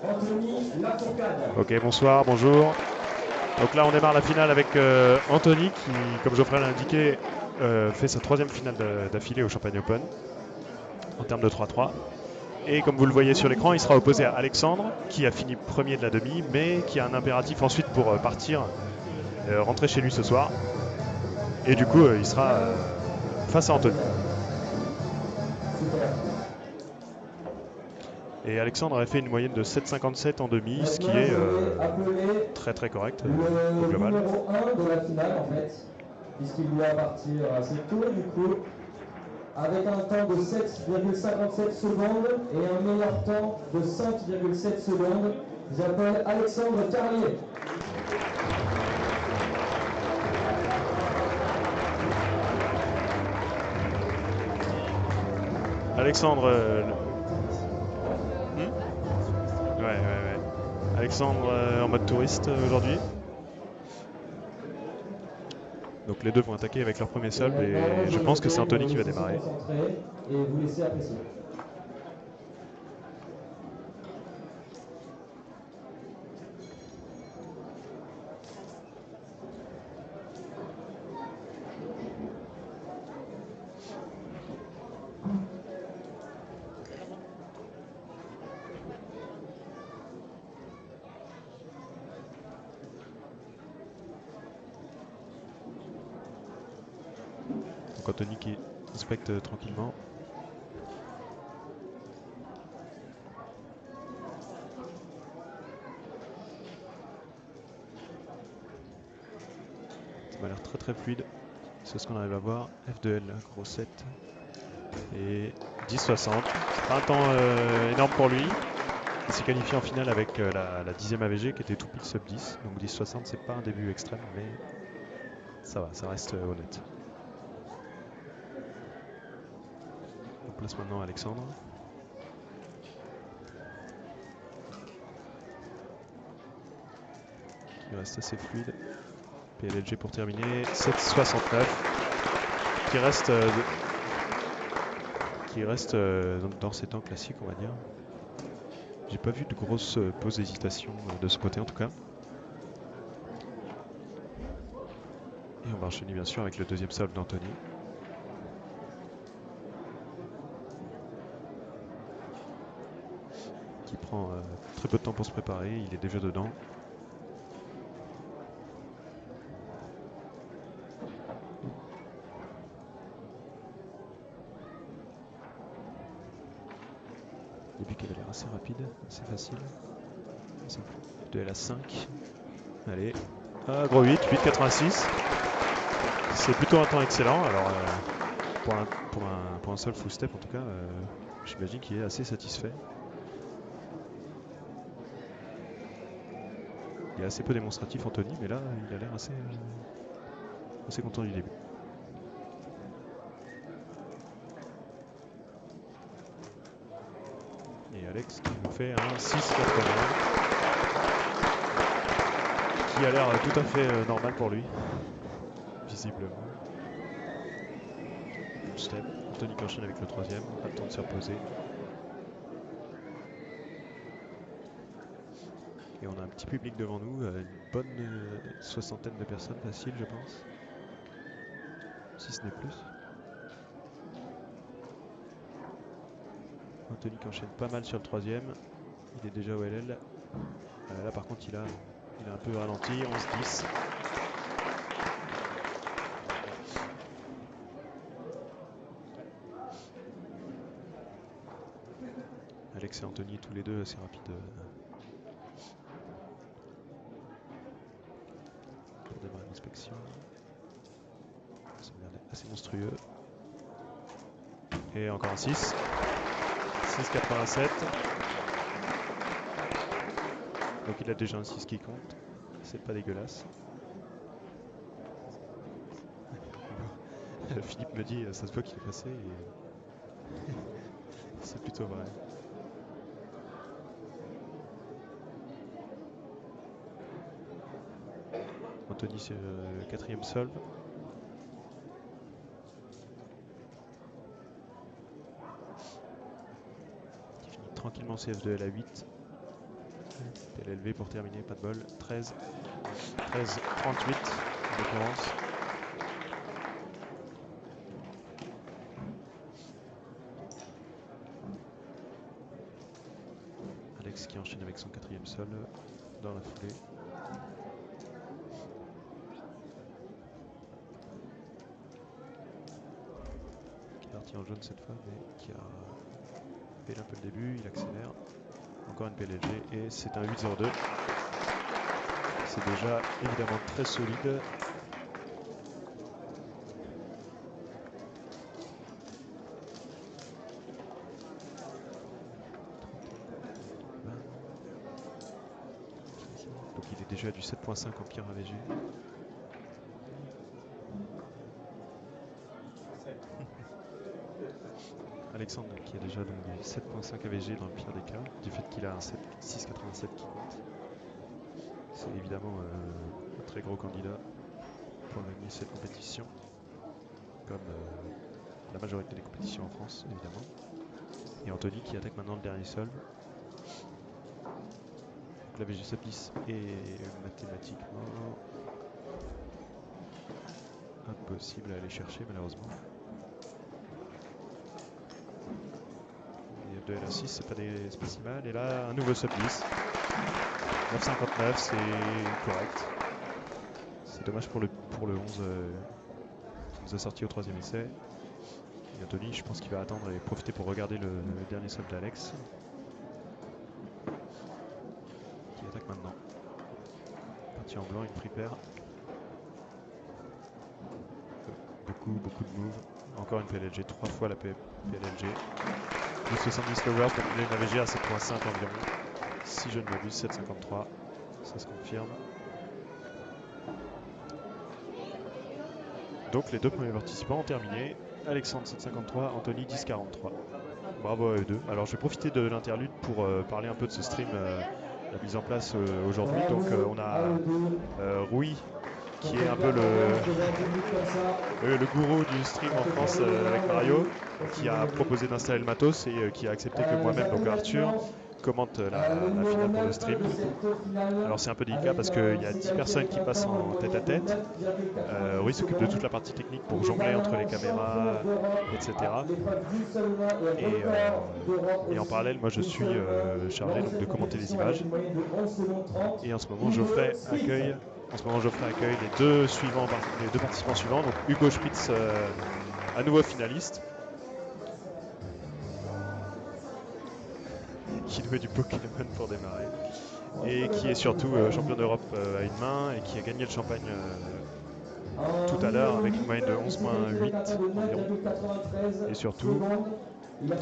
Anthony Lafourcade. Ok, bonsoir, bonjour. Donc là, on démarre la finale avec Anthony qui, comme Geoffrey l'a indiqué, fait sa troisième finale d'affilée au Champagne Open en termes de 3-3. Et comme vous le voyez sur l'écran, il sera opposé à Alexandre qui a fini premier de la demi, mais qui a un impératif ensuite pour partir, rentrer chez lui ce soir. Et du coup, il sera face à Anthony. Et Alexandre avait fait une moyenne de 7,57 en demi, ce qui Maintenant, est je vais appeler très très correct au le global. numéro 1 de la finale, en fait, puisqu'il doit partir assez tôt, du coup, avec un temps de 7,57 secondes et un meilleur temps de 5,7 secondes. J'appelle Alexandre Carlier. Alexandre. Ouais, ouais, ouais. Alexandre en mode touriste aujourd'hui. Donc les deux vont attaquer avec leur premier Et solve maintenant, et je je pense que c'est vais Anthony qui va laisser se démarrer. concentrer et vous laisser apprécier. Donc Anthony qui inspecte tranquillement. Ça m'a l'air très très fluide. C'est ce qu'on arrive à voir. F2L, gros 7. Et 10,60. C'est pas un temps énorme pour lui. Il s'est qualifié en finale avec la 10e AVG qui était tout pile sub 10. Donc 10,60 c'est pas un début extrême mais ça va, ça reste honnête. On place maintenant Alexandre. Qui reste assez fluide. PLLG pour terminer. 7,69. Qui reste dans ses temps classiques, on va dire. J'ai pas vu de grosses pauses d'hésitation de ce côté en tout cas. Et on va enchaîner bien sûr avec le deuxième solve d'Anthony. Qui prend très peu de temps pour se préparer, il est déjà dedans. Début qui avait l'air assez rapide, assez facile. De la 5. Allez. Ah, gros 8, 8,86. C'est plutôt un temps excellent. Alors, pour un seul full step, en tout cas, j'imagine qu'il est assez satisfait. Il est assez peu démonstratif, Anthony, mais là, il a l'air assez content du début. Et Alex qui nous fait un 6,80 qui a l'air tout à fait normal pour lui, visiblement. Full step. Anthony qui enchaîne avec le troisième, pas le temps de se reposer. Et on a un petit public devant nous, une bonne soixantaine de personnes facile, je pense. Si ce n'est plus. Anthony qui enchaîne pas mal sur le troisième. Il est déjà au LL. Là par contre il a un peu ralenti, 11-10. Alex et Anthony tous les deux assez rapides pour démarrer l'inspection. Ça a l'air assez monstrueux. Et encore un 6. 6,87. Donc il a déjà un 6 qui compte. C'est pas dégueulasse. Philippe me dit, ça se voit qu'il est passé et c'est plutôt vrai. Anthony c'est le quatrième solve. Qui finit tranquillement CF2 à la 8. PLLV pour terminer, pas de bol. 13, 13, 38 en l'occurrence. Alex qui enchaîne avec son 4e sol dans la foulée. Qui est parti en jaune cette fois, mais qui a fait un peu le début, il accélère. Encore une PLLG et c'est un 8-0-2. C'est déjà évidemment très solide. Donc il est déjà du 7.5 en pire AVG. Alexandre qui a déjà donc du 7.5 AVG dans le pire des cas, du fait qu'il a un 6,87 qui compte. C'est évidemment un très gros candidat pour gagner cette compétition, comme la majorité des compétitions en France évidemment. Et Anthony qui attaque maintenant le dernier sol. La VG Sublis est mathématiquement impossible à aller chercher malheureusement. Et de LA6 c'est pas si mal. Et là un nouveau Sublis. 9,59 c'est correct. C'est dommage pour le 11 qui nous a sorti au 3e essai. Et Anthony je pense qu'il va attendre et profiter pour regarder le dernier sub d'Alex. Qui attaque maintenant. Parti en blanc, une prepare. Beaucoup de moves. Encore une PLLG, 3 fois la PLLG. 2,70 lowers pour une AVG à 7.5 environ. Si je ne m'abuse, 7,53. Ça se confirme. Donc les deux premiers participants ont terminé. Alexandre 7,53, Anthony 10,43. Bravo à eux deux. Alors je vais profiter de l'interlude pour parler un peu de ce stream. La mise en place aujourd'hui. Donc on a Rui qui est un peu le gourou du stream en France avec Mario, qui a proposé d'installer le matos et qui a accepté que moi-même, donc Arthur, commente la finale pour le stream. Alors c'est un peu délicat parce qu'il y a 10 personnes qui passent en tête à tête. Rui s'occupe de toute la partie technique pour jongler entre les caméras, etc. Et en parallèle, moi je suis chargé donc, de commenter les images. Et en ce moment, Geoffrey accueille les deux participants suivants. Donc Hugo Spitz, à nouveau finaliste, qui jouait du Pokémon pour démarrer. Et qui est surtout champion d'Europe à une main et qui a gagné le champagne tout à l'heure avec une moyenne de 11,8 environ. Et surtout,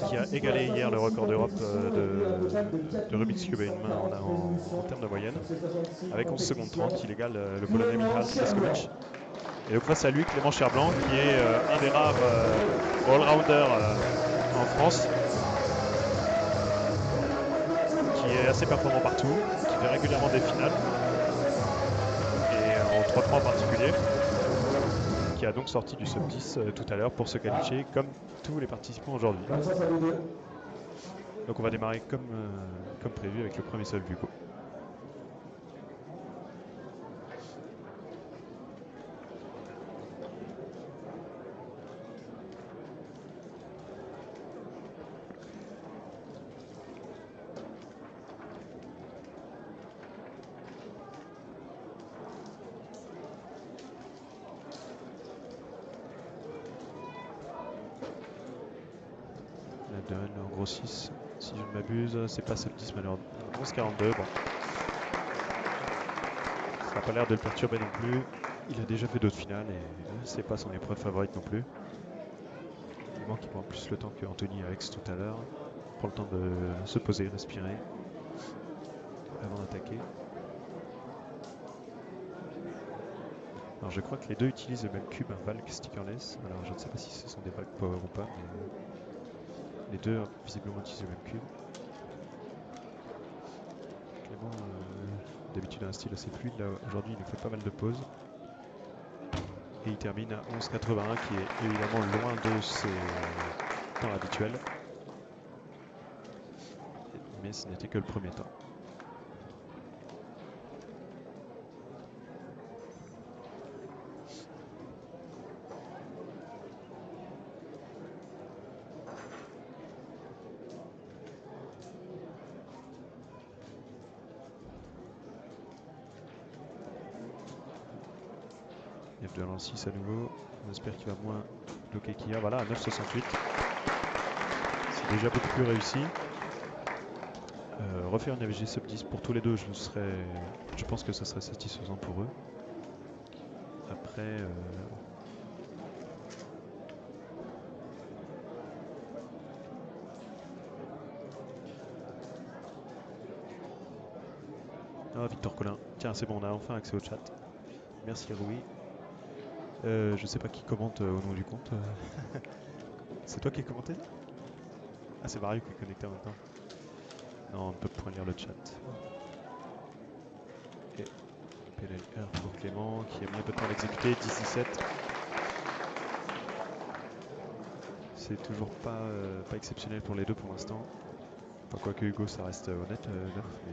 qui a égalé hier le record d'Europe de Rubik's Cube à une main en termes de moyenne. Avec 11 secondes 30, il égale le Polonais Michal Slaskovic. Et donc face à lui, Clément Cherblanc, qui est un des rares all-rounders en France, qui est assez performant partout, qui fait régulièrement des finales, et en 3-3 en particulier, qui a donc sorti du sub 10 tout à l'heure pour se qualifier comme tous les participants aujourd'hui. Donc on va démarrer comme prévu avec le premier sol Hugo. En gros 6, si je ne m'abuse, c'est pas seul 10 malheureusement. 11,42, bon. Ça n'a pas l'air de le perturber non plus. Il a déjà fait d'autres finales et c'est pas son épreuve favorite non plus. Il manque en plus le temps que Anthony et Alex tout à l'heure. Pour le temps de se poser, respirer avant d'attaquer. Alors je crois que les deux utilisent le même cube, un Valk stickerless. Alors je ne sais pas si ce sont des Valk Power ou pas, mais les deux visiblement utilisent le même cube. Clément, d'habitude a un style assez fluide, là aujourd'hui il nous fait pas mal de pauses. Et il termine à 11,81 qui est évidemment loin de ses temps habituels. Mais ce n'était que le premier temps. F de Lens 6 à nouveau. On espère qu'il va moins bloquer qu'il y a. Voilà, à 9,68. C'est déjà beaucoup plus réussi. Refaire une AVG sub 10 pour tous les deux, je pense que ça serait satisfaisant pour eux. Après, ah, Victor Collin. Tiens, c'est bon, on a enfin accès au chat. Merci Rui. Je sais pas qui commente au nom du compte. C'est toi qui as commenté? Ah, c'est Mario qui est connecté en même temps. Non, on ne peut point lire le chat. Et PLR pour Clément qui a mis un peu de temps à l'exécuter. 10-17. C'est toujours pas exceptionnel pour les deux pour l'instant. Enfin, quoique Hugo, ça reste honnête, 9, mais...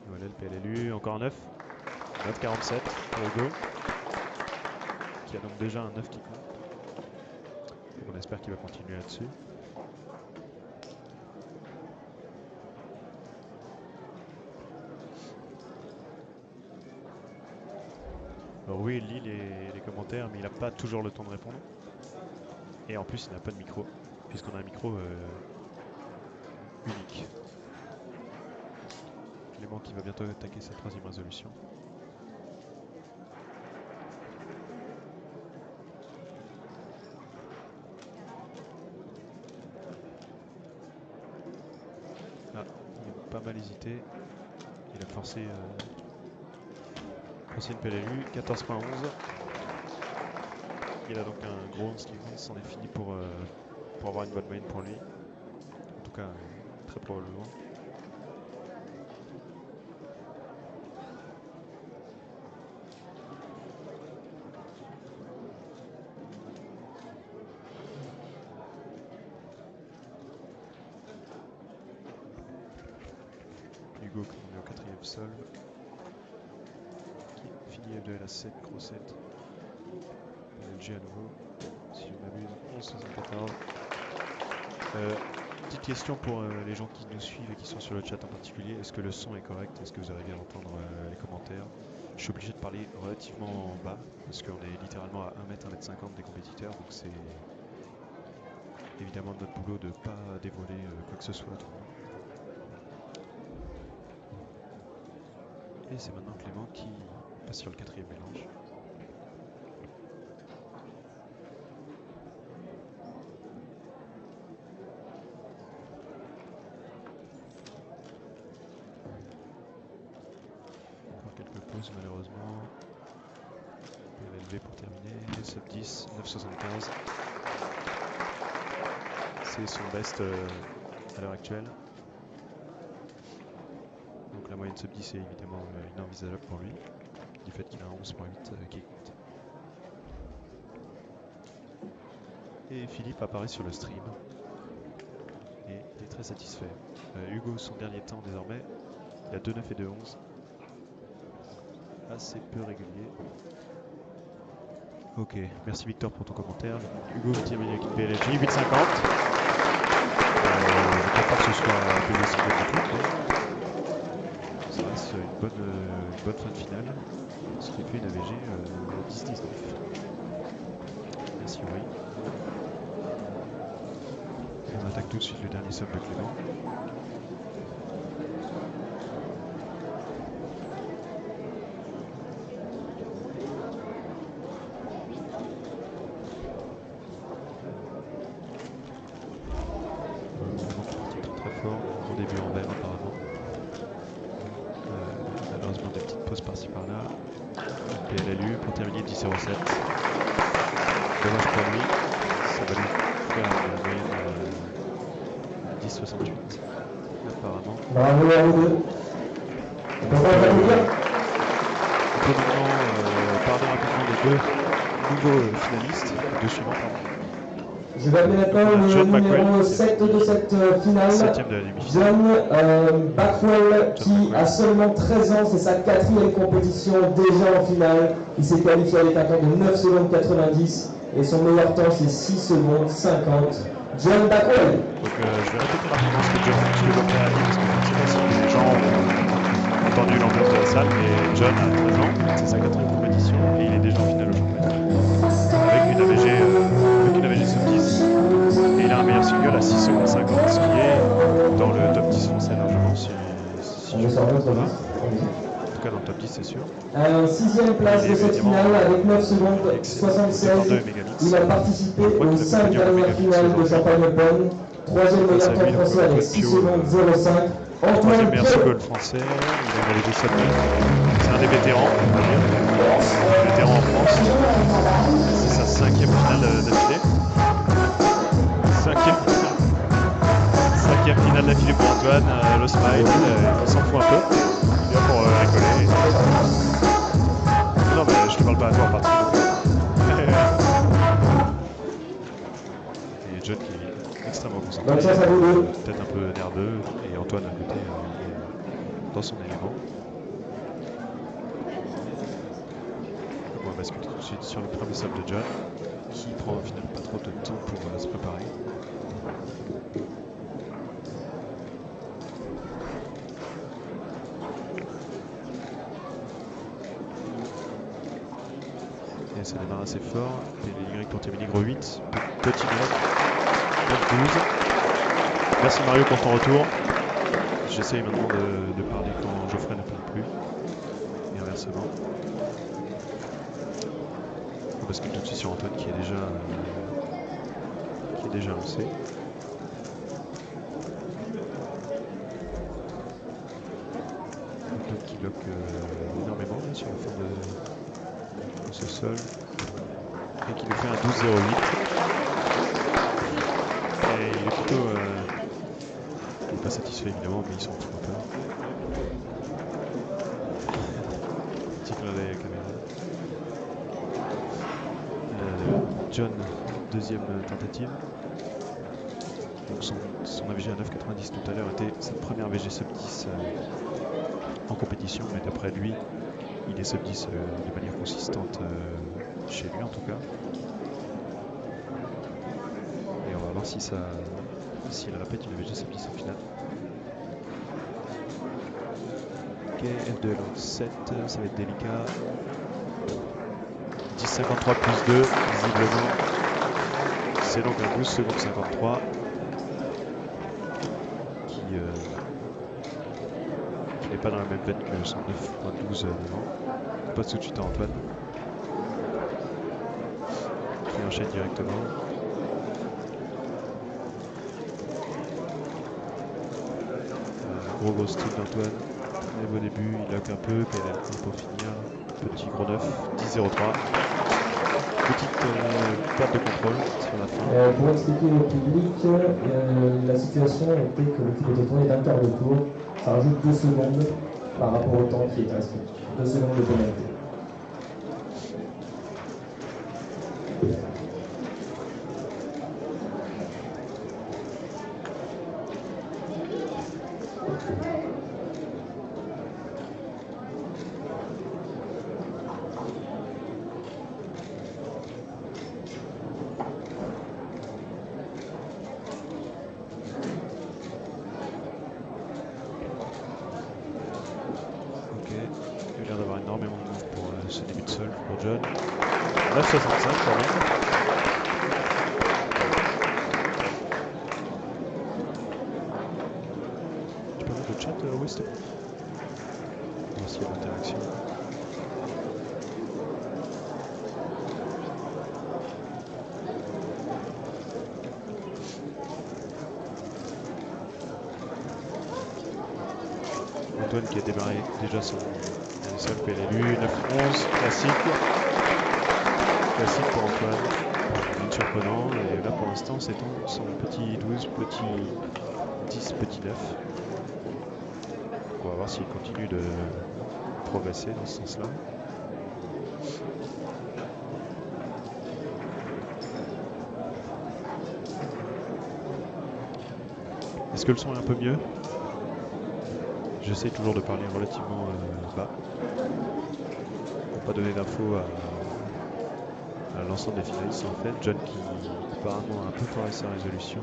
Voilà le PLLU, encore un 9. 9,47 pour Hugo. Qui a donc déjà un 9 qui compte. Donc on espère qu'il va continuer là-dessus. Alors oui, il lit les commentaires, mais il n'a pas toujours le temps de répondre. Et en plus, il n'a pas de micro, puisqu'on a un micro unique. Clément qui va bientôt attaquer sa troisième résolution. Ah, il a pas mal hésité. Il a forcé une PLLU, 14.11. Il a donc un gros 11 qui compte, c'en est fini pour avoir une bonne moyenne pour lui. En tout cas, très probablement. Hugo qui est au quatrième sol. Qui finit F2 à 7, gros 7. LG à nouveau, si je m'abuse, 11,74. Petite question pour les gens qui nous suivent et qui sont sur le chat en particulier. Est-ce que le son est correct? Est-ce que vous arrivez à entendre les commentaires? Je suis obligé de parler relativement bas parce qu'on est littéralement à 1 mètre, 1m50 des compétiteurs. Donc c'est évidemment notre boulot de ne pas dévoiler quoi que ce soit à tout le monde. Et c'est maintenant Clément qui passe sur le quatrième mélange. Malheureusement, PLLV pour terminer, sub 10, 9,75. C'est son best à l'heure actuelle. Donc la moyenne sub 10 est évidemment inenvisageable pour lui, du fait qu'il a un 11.8 qui compte. Et Philippe apparaît sur le stream et il est très satisfait. Hugo, son dernier temps désormais, il a 2,9 et 2,11. Assez peu régulier. Ok, merci Victor pour ton commentaire. Hugo termine avec une PLLG 8,50. Je ne crois pas que ce soit payé si bien du tout. Ça reste une bonne fin de finale. Ce qui fait une AVG 10-19. Merci Uri. Et on attaque tout de suite le dernier sub de Clément. Au début en vert apparemment. Malheureusement des petites pauses par-ci par-là. PLLU pour terminer 10,07. Dommage pour lui. Ça va lui faire la moyenne 10,68 apparemment. Bravo à vous deux. On peut maintenant parler rapidement des deux nouveaux finalistes, des deux suivants pardon. Je vais appeler maintenant le numéro 7 de cette finale, John Backwell, qui a seulement 13 ans, c'est sa 4e compétition déjà en finale. Il s'est qualifié avec un temps de 9 secondes 90 et son meilleur temps c'est 6 secondes 50. John Backwell. Donc je vais répéter rapidement ce que Geoffrey a dit, parce que je ne sais pas si les gens ont entendu l'ambiance de la salle, mais John a 13 ans, c'est sa 4e compétition et il est déjà en finale au championnat. Avec une AVG sub 10 et il a un meilleur single à 6 secondes 50, ce qui est dans le top 10 français largement, si je ne me trompe pas. En tout cas dans le top 10 c'est sûr. 6e place de cette finale avec 9 secondes 76. Il a participé aux 5 dernières finales de Champagne Open. 3e meilleur temps français avec 6 secondes 05. 3e meilleur single français, il a une AVG sub 10. C'est un des vétérans, on va dire. Vétéran en France. C'est sa 5e finale d'affilée. 5e finale d'affilée pour Antoine, le smile, il s'en fout un peu. Il vient pour rigoler. Non mais je te parle pas à toi en particulier. Et John qui est extrêmement concentré. Peut-être un peu nerveux. Et Antoine à côté dans son élément. On va basculer tout de suite sur le premier sub de John, qui prend au final pas trop de temps pour se préparer. Et ça démarre assez fort. Y pour terminer gros 8. Petit 9. 12. Merci Mario pour ton retour. J'essaye maintenant de parler quand Geoffrey ne parle plus. Et inversement. On bascule tout de suite sur Antoine qui est déjà lancé. Antoine qui bloque énormément là, sur la fin de ce sol. Et qui lui fait un 12-08. Et il est plutôt... il n'est pas satisfait évidemment, mais il s'en fout un peu. Petit clin d'œil à la caméra. John, deuxième tentative. Donc son AVG à 9,90 tout à l'heure était sa première AVG sub 10 en compétition, mais d'après lui, il est sub 10 de manière consistante chez lui en tout cas. Et on va voir s'il répète une AVG sub 10 au final. Ok, F2 L 7, ça va être délicat. 10,53 plus 2, visiblement. C'est donc un 12 secondes 53 qui n'est pas dans la même veine que son 9.12 devant. On passe tout de suite à Antoine qui enchaîne directement. Gros style d'Antoine. Très beau début, il lock un peu, PLL pour finir. Petit gros 9, 10-0-3. Petite perte de contrôle sur la fin. Pour expliquer au public, la situation était que l'équipe était tournée d'un quart de tour. Ça rajoute 2 secondes par rapport au temps qui est inscrit. 2 secondes de pénalité. Il a l'air d'avoir énormément de moves pour ce début de sol pour John. 9,65 quand même. Tu peux mettre le chat, West? On va voir s'il y a l'interaction. Antoine qui a démarré déjà son seul PLLU, 9-11, classique. Classique pour Antoine, rien de surprenant. Et là pour l'instant c'est son petit 12, petit 10, petit 9. On va voir s'il continue de progresser dans ce sens-là. Est-ce que le son est un peu mieux? J'essaie toujours de parler relativement bas pour pas donner d'infos à l'ensemble des finalistes. En fait, John qui apparemment a un peu foiré sa résolution.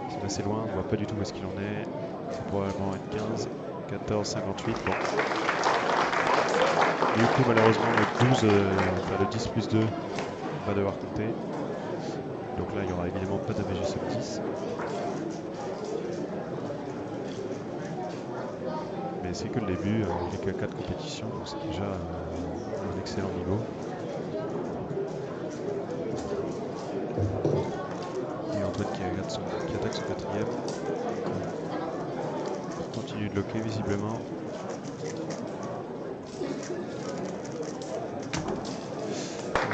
C'est assez loin, on voit pas du tout où est-ce qu'il en est. C'est probablement être 15, 14, 58. Bon. Du coup, malheureusement, le 12, enfin le 10 plus 2 va devoir compter. Donc là, il n'y aura évidemment pas d'AVG sub 10. Mais c'est que le début, il n'y a que 4 compétitions, donc c'est déjà un excellent niveau. Et Antoine qui attaque son quatrième. Il continue de loquer visiblement.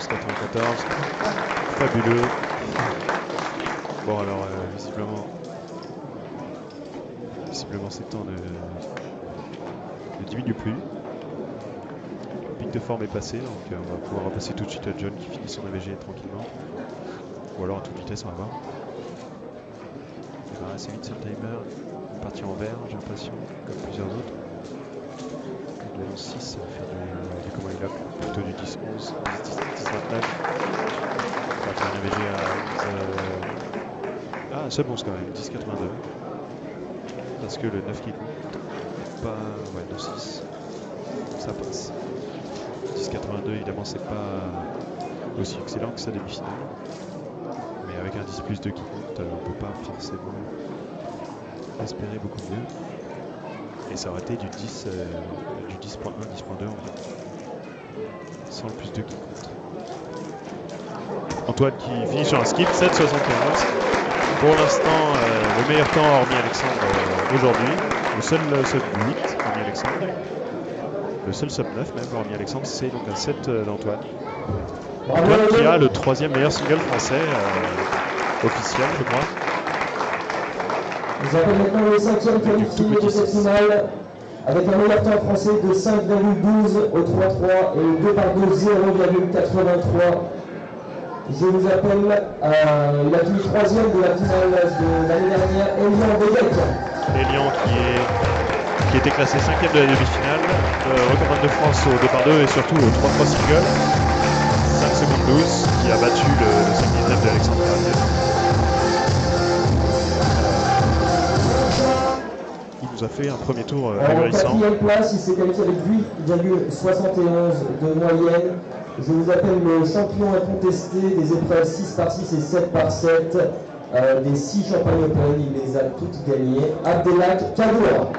« 94, fabuleux. Bon alors visiblement ces temps ne diminue plus. Le pic de forme est passé, donc on va pouvoir repasser tout de suite à John qui finit son AVG tranquillement. Ou alors à toute vitesse, on va voir. Il va assez vite sur le timer. Parti en vert, j'ai l'impression, comme plusieurs autres. Le 6, ça va faire du comment il a plutôt du 10-11, 10-29. On va faire un AVG à 11. Ah, c'est bon quand même, 10-82. Parce que le 9 qui compte, pas. Ouais, 9-6. Ça passe. 10-82, évidemment, c'est pas aussi excellent que sa demi-finale. Mais avec un 10 plus 2 qui compte, on peut pas forcément espérer beaucoup mieux. Et ça aurait été du 10.1, 10.2 en fait. Sans le plus 2 qui compte. Antoine qui finit sur un skip, 7.71. Pour l'instant, le meilleur temps hormis Alexandre aujourd'hui. Le seul sub 8 hormis Alexandre. Le seul sub 9 même hormis Alexandre, c'est donc un 7 d'Antoine. Antoine qui a le troisième meilleur single français officiel, je crois. Nous avons maintenant le 5e qualifié de cette finale avec un meilleur temps français de 5,12 au 3-3 et 2 par 2 0,83. Je vous appelle, il a fini 3e de la finale de l'année dernière, Elian Vedek. Elian qui était classé 5e de la demi-finale, record de France au 2 par 2 et surtout au 3-3 single. 5 secondes 12 qui a battu le 5-19 de Alexandre Carrier. Il nous a fait un premier tour ahurissant. En 4e place, il s'est qualifié avec 8,71 de moyenne. Je vous appelle le champion incontesté des épreuves 6 par 6 et 7 par 7. Des 6 Champagne Open, il les a toutes gagnées. Abdelak Kadour.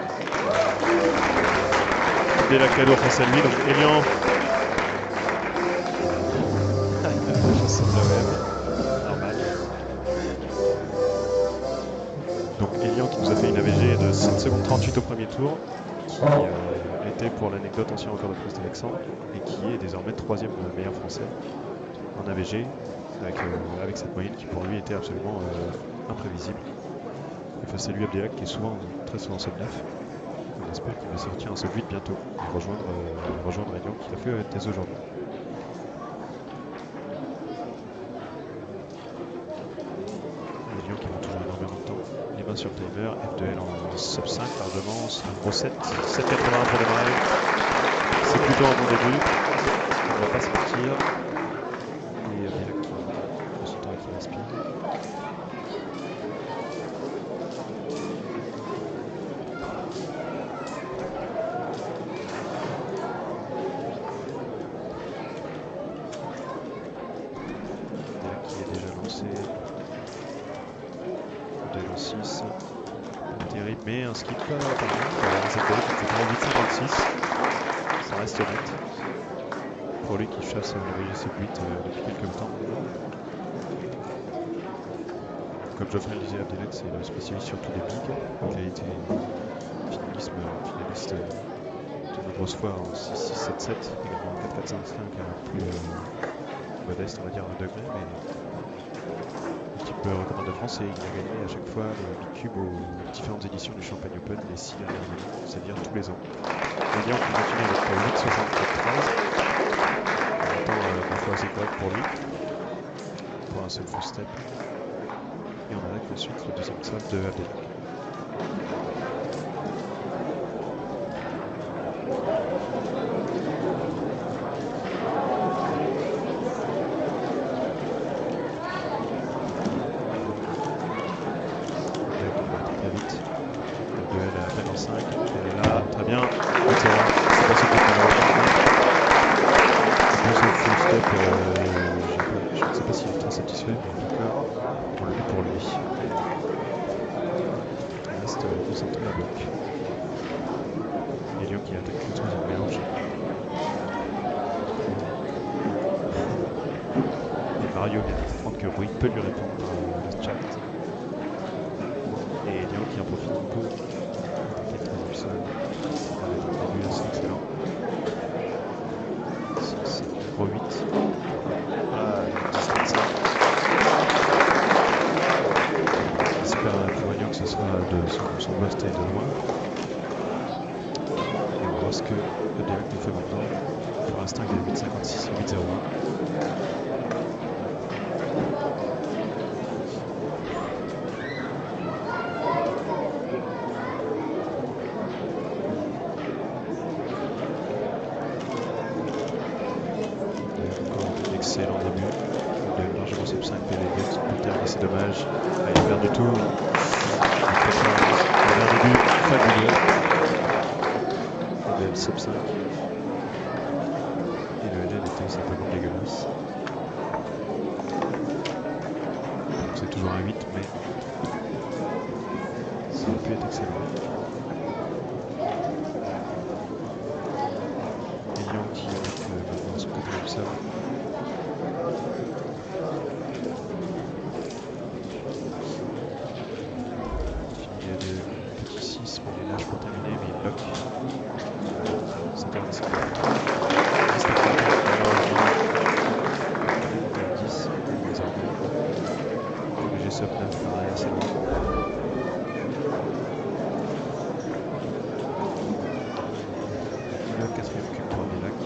Abdelak Kadour face à lui, donc Elian. Normal. Donc Elian qui nous a fait une AVG de 7 secondes 38 au premier tour, qui était pour l'anecdote ancien record de France d'Alexandre et qui est désormais 3e meilleur français en AVG avec cette moyenne qui pour lui était absolument imprévisible. Et face à lui Abdelak qui est très souvent sub 9. On espère qu'il va sortir un sub 8 bientôt et rejoindre Elian qui l'a fait dès aujourd'hui. Elian qui monte toujours énormément de temps. Les mains sur le timer, F2L en sub 5 largement, c'est un gros 7, 7,81 pour démarrer. C'est plutôt un bon début. On ne va pas se partir. Et Abdelak qui prend son temps et qui respire. Abdelak qui est déjà lancé. F2L en 6. Pas terrible, mais un skip pas mal. C'est Abdelak qui fait 8,56. Ça reste honnête. Pour lui qui chasse le VG 8 depuis quelques temps. Comme Geoffrey le disait, Abdelak c'est le spécialiste sur tous les bigs. Il a été finaliste de nombreuses fois en 6-6-7-7, également en 4-4-5-5, plus modeste on va dire un degré, mais l'équipe recommande de France et il a gagné à chaque fois le Big Cube aux différentes éditions du Champagne Open les 6 dernières années, c'est-à-dire tous les ans. Elian qui continue avec 8-64-13. Parfois assez correct pour lui, pour un seul full step. Et on arrête ensuite le deuxième sub de Abdelak. vite. Le duel à peine en 5. Elle est là, très bien. C'est pas ce que full step, je ne sais pas s'il est très satisfait, mais en tout cas, on le met pour lui. Il reste concentré à bloc. Et Lyon qui attaque le troisième mélange. Et Mario vient de comprendre que Rui peut lui répondre dans le chat. Et Lyon qui en profite un peu. Attaquer le troisième sol. Le début assez excellent. 6, 3, 8. Ah, 10, 5. J'espère pour Lyon que ce sera de son burst et de loin. Et on va voir ce que le Delac nous fait maintenant. Pour l'instant, il est 8,56 et 8,01. Excellent début. Il a largement sub 5 PV pour terminer, c'est dommage. Il perd du tout. Il a un début fabuleux. Il a le sub 5. Et le LL était simplement dégueulasse. C'est toujours un 8, mais ça aurait pu être excellent. Et Lyon qui attaque maintenant son quatrième sub. Pour terminer, mais il bloque. Ça termine ça. 10, désormais. J'ai sub 9, pareil, assez loin. Le quatrième cube pour Delac.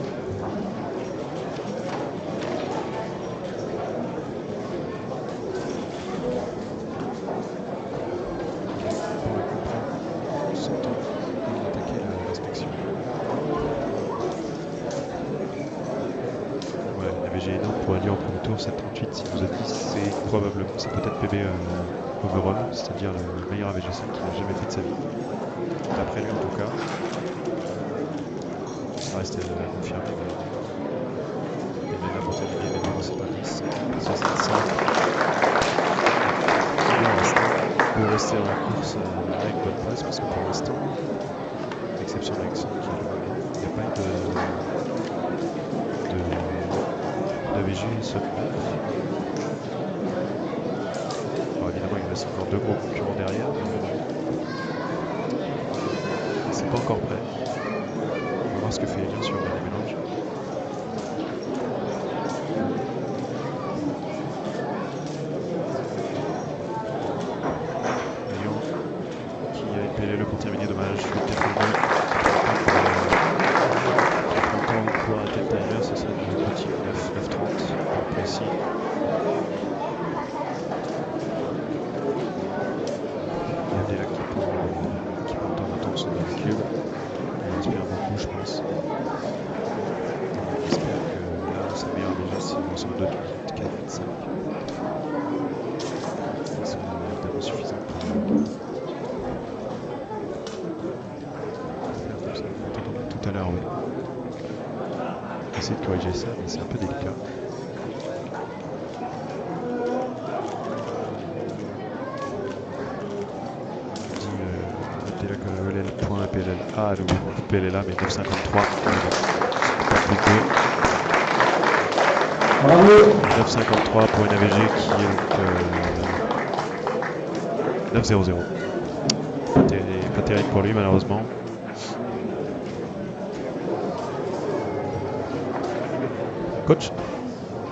VG énorme pour aller en premier tour, 7,38 si vous êtes dit, c'est probablement, c'est peut-être PB overall, c'est-à-dire le meilleur AVG5 qu'il n'a jamais fait de sa vie, d'après lui en tout cas. Ça reste à confirmer, mais là pour terminer, maintenant c'est un 10, 65. Il peut rester dans la course avec bonne place parce que pour l'instant, à l'exception d'Alexandre qui il n'y a pas eu d'AVG sub 9. Alors évidemment il reste encore deux gros concurrents derrière, mais c'est pas encore prêt. On va voir ce que fait Lyon sur le dernier mélange. Lyon qui a épelé le pour terminer, dommage, 8,82. Pour arrêter le timer, ce serait du petit 9,30 pour précis. Il y a des lacs qui prend le temps d'attendre son cube. Il inspire beaucoup, je pense. J'espère que là, sa meilleure déjà, c'est sur 2 minutes 4,25. Ça serait évidemment suffisant pour faire comme ça. Tout à l'heure, oui. Essayer de corriger ça, mais c'est un peu délicat. Notez là que le LL.PLLA, le PLLA, mais 9,53. Pas plus que 9,53 pour une AVG qui est 9,00. Pas terrible pour lui, malheureusement. Coach.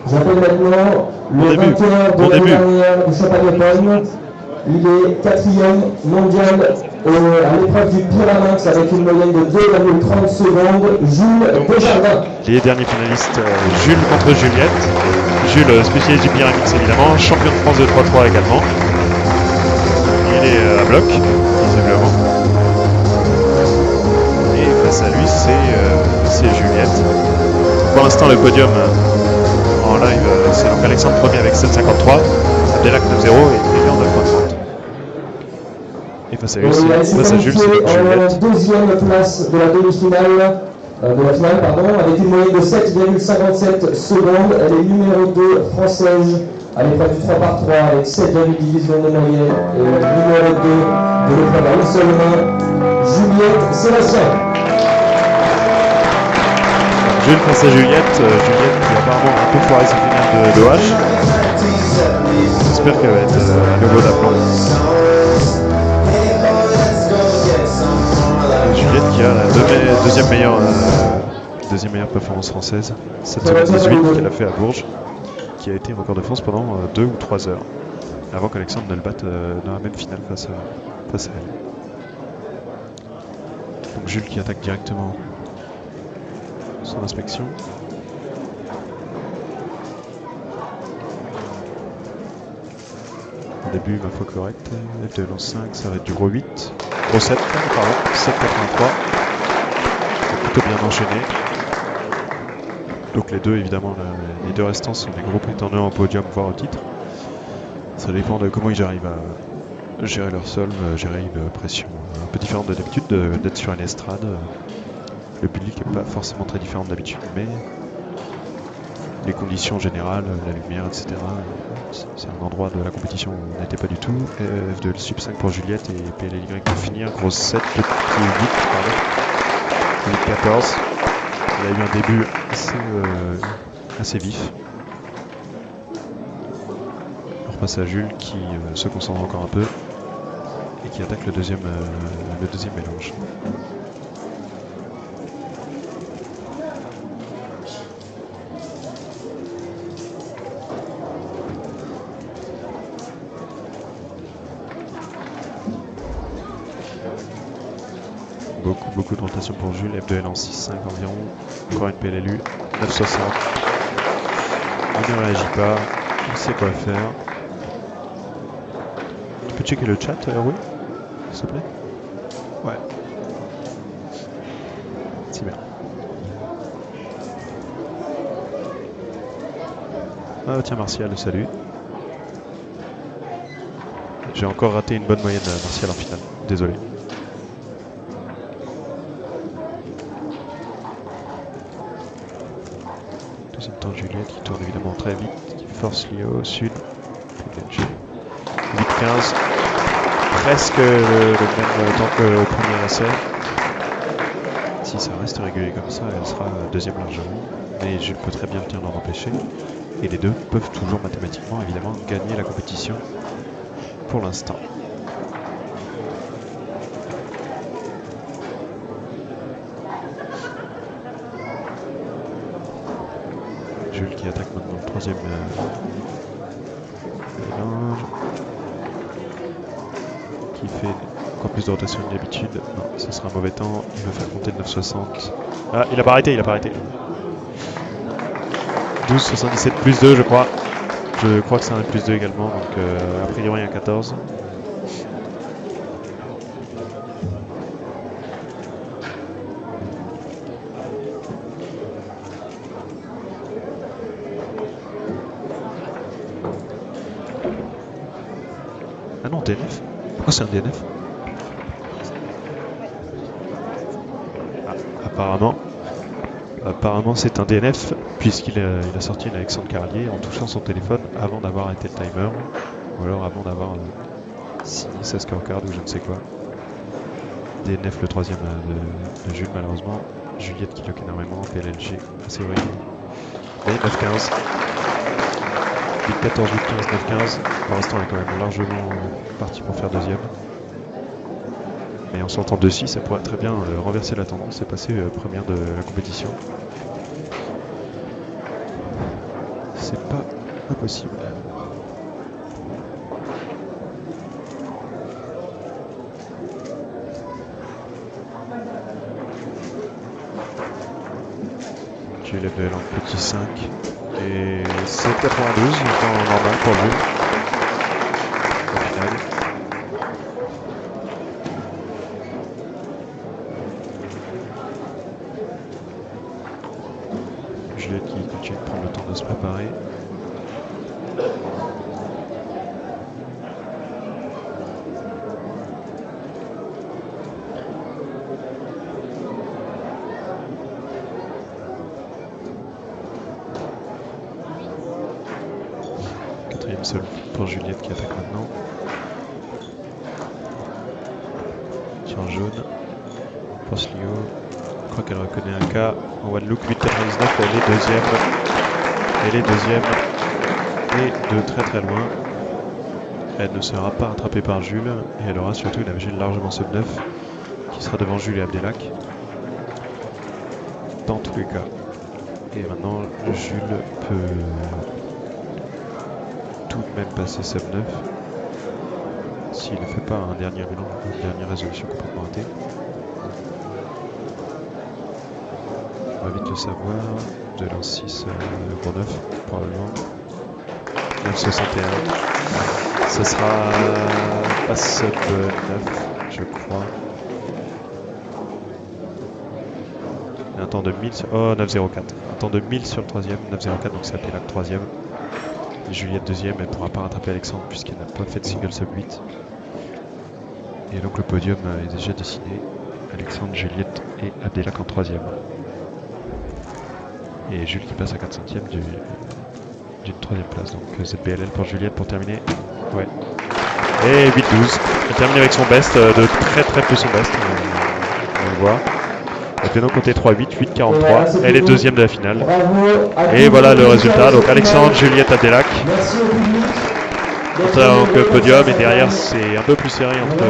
J'appelle maintenant le vainqueur de l'année dernière du Champagne Open. Il est 4e mondial à l'épreuve du Pyraminx avec une moyenne de 2,30 secondes. Jules Desjardins. Les derniers finalistes, Jules contre Juliette. Jules, spécialiste du Pyraminx évidemment, champion de France de 3-3 également. Il est à bloc, visiblement. Et face à lui, c'est Juliette. Pour l'instant, le podium en live, c'est donc Alexandre premier avec 7,53, Delac 9,0 et Lyon 9,30. Et face à Et Jules, elle s'est c'est qualifiée donc en Juliette. deuxième place de la demi-finale, avec une moyenne de 7,57 secondes. Elle est numéro 2 française à l'épreuve du 3x3 avec 7,18 secondes de moyenne. Et numéro 2 de l'épreuve à une seule main, Juliette Sébastien. Jules face à Juliette. Juliette qui apparemment a un peu foiré sa finale de H. J'espère qu'elle va être à nouveau d'aplomb. Juliette qui a la deuxième meilleure performance française, 7,18 qu'elle a fait à Bourges, qui a été record de France pendant 2 ou 3 heures, avant qu'Alexandre ne le batte dans la même finale face à elle. Donc Jules qui attaque directement son inspection. Au début, ma foi correcte, F2 lance 5, ça va être du gros 8, gros 7, pardon, 7,83. Plutôt bien enchaîné. Donc les deux, évidemment, les deux restants sont des gros prétendants au podium, voire au titre. Ça dépend de comment ils arrivent à gérer leur sol, gérer une pression un peu différente de d'habitude, d'être sur une estrade. Le public n'est pas forcément très différent d'habitude, mais les conditions générales, la lumière, etc. C'est un endroit de la compétition où on n'était pas du tout. F2 sub 5 pour Juliette et PLY pour finir. Gros 7, petit 8, pardon. 8-14. Il a eu un début assez vif. On repasse à Jules qui se concentre encore un peu et qui attaque le deuxième mélange. Beaucoup de rotation pour Jules, F2L en 6-5 environ, encore une PLLU, 9,60. Il ne réagit pas, il sait quoi faire. Tu peux checker le chat, oui, s'il te plaît? Ouais. C'est bien. Ah tiens, Martial, salut. J'ai encore raté une bonne moyenne, Martial, en finale, désolé. Deuxième temps, Juliette qui tourne évidemment très vite, qui force Léo au sud. 8-15, presque le même temps que le premier essai. Si ça reste régulier comme ça, elle sera deuxième largement. Mais Jules peut très bien venir l'en empêcher. Et les deux peuvent toujours mathématiquement, évidemment, gagner la compétition pour l'instant. Jules qui attaque maintenant le troisième mélange. Qui fait encore plus de rotation que d'habitude. Non, ce sera un mauvais temps. Il va faire compter le 9,60. Ah, il a pas arrêté, 12,77 plus 2, je crois. Je crois que c'est un plus 2 également. Donc, a priori, un 14. Ah non, DNF. Pourquoi c'est un DNF? Apparemment c'est un DNF puisqu'il a sorti une Alexandre Carlier en touchant son téléphone avant d'avoir arrêté le timer ou alors avant d'avoir signé sa scorecard ou je ne sais quoi. DNF le troisième de Jules malheureusement. Juliette qui lock énormément, PLLG assez horrible. Et 9-15. 8-14, 8-15, 9-15. Pour l'instant elle est quand même largement partie pour faire deuxième. Mais en sortant de 6, ça pourrait très bien renverser la tendance et passer première de la compétition. C'est pas impossible. J'ai level en petit 5 et 7,92 en normal pour lui. Au final. Juliette qui continue de prendre le temps de se préparer. seul pour Juliette qui attaque maintenant. Tir jaune pour Slio. Je crois qu'elle reconnaît un cas en one look 8,99. Elle est deuxième. Elle est deuxième. Et de très très loin. Elle ne sera pas rattrapée par Jules. Et elle aura surtout une AVG largement sub 9 qui sera devant Jules et Abdelak. Dans tous les cas. Et maintenant, Jules peut tout de même passer sub 9 s'il ne fait pas un dernier élan, une dernière résolution complètement ratée. On va vite le savoir. De l'an 6 pour 9, probablement. 9,61. Ce sera pas sub 9, je crois. Un temps de 1000 sur... Oh, 9,04. Un temps de 1000 sur le troisième. 9,04, donc c'est Abdelak troisième. Et Juliette deuxième, elle ne pourra pas rattraper Alexandre puisqu'elle n'a pas fait de single sub 8. Et donc le podium est déjà dessiné. Alexandre, Juliette et Abdelak en troisième. Et Jules qui passe à 4 centièmes d'une troisième place. Donc ZBLL pour Juliette pour terminer. Ouais. Et 8-12. Elle termine avec son best, de très très peu son best. On le voit. Elle fait donc compter 3-8, 8-43. Elle est deuxième de la finale. Et voilà le résultat. Donc Alexandre, Juliette, Abdelak. Donc podium, et derrière c'est un peu plus serré entre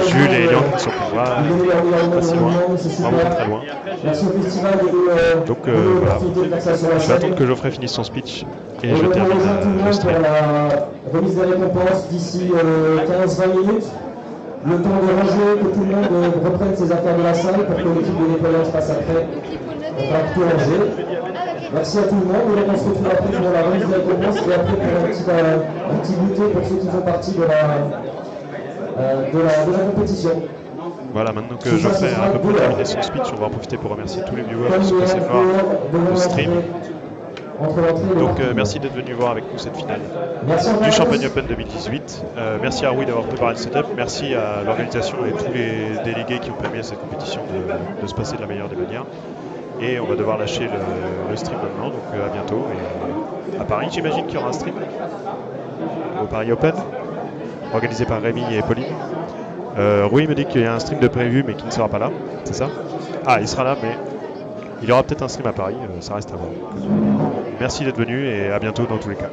Jules et Elian qui sont pour moi pas si loin, vraiment pas très loin. Donc voilà, je vais attendre que Geoffrey finisse son speech et je termine le stream. La remise des récompenses d'ici 15-20 minutes. Le temps de ranger, que tout le monde reprenne ses affaires de la salle pour que l'équipe de nettoyage passe après. On va tout ranger. Merci à tout le monde. Et on se retrouve après pour la remise des récompenses et après pour un petit goûter pour ceux qui font partie de la compétition. Voilà, maintenant que Geoffrey a un peu plus terminé son speech, on va en profiter pour remercier tous les viewers qui sont passés voir le stream. Donc merci d'être venu voir avec nous cette finale du Champagne Open 2018. Merci à Rui d'avoir préparé le setup. Merci à l'organisation et tous les délégués qui ont permis à cette compétition de se passer de la meilleure des manières. Et on va devoir lâcher le stream maintenant, donc à bientôt. Et à Paris, j'imagine qu'il y aura un stream au Paris Open, organisé par Rémi et Pauline. Rui me dit qu'il y a un stream de prévu mais qui ne sera pas là, c'est ça? Ah, il sera là, mais il y aura peut-être un stream à Paris, ça reste à voir. Merci d'être venu et à bientôt dans tous les cas.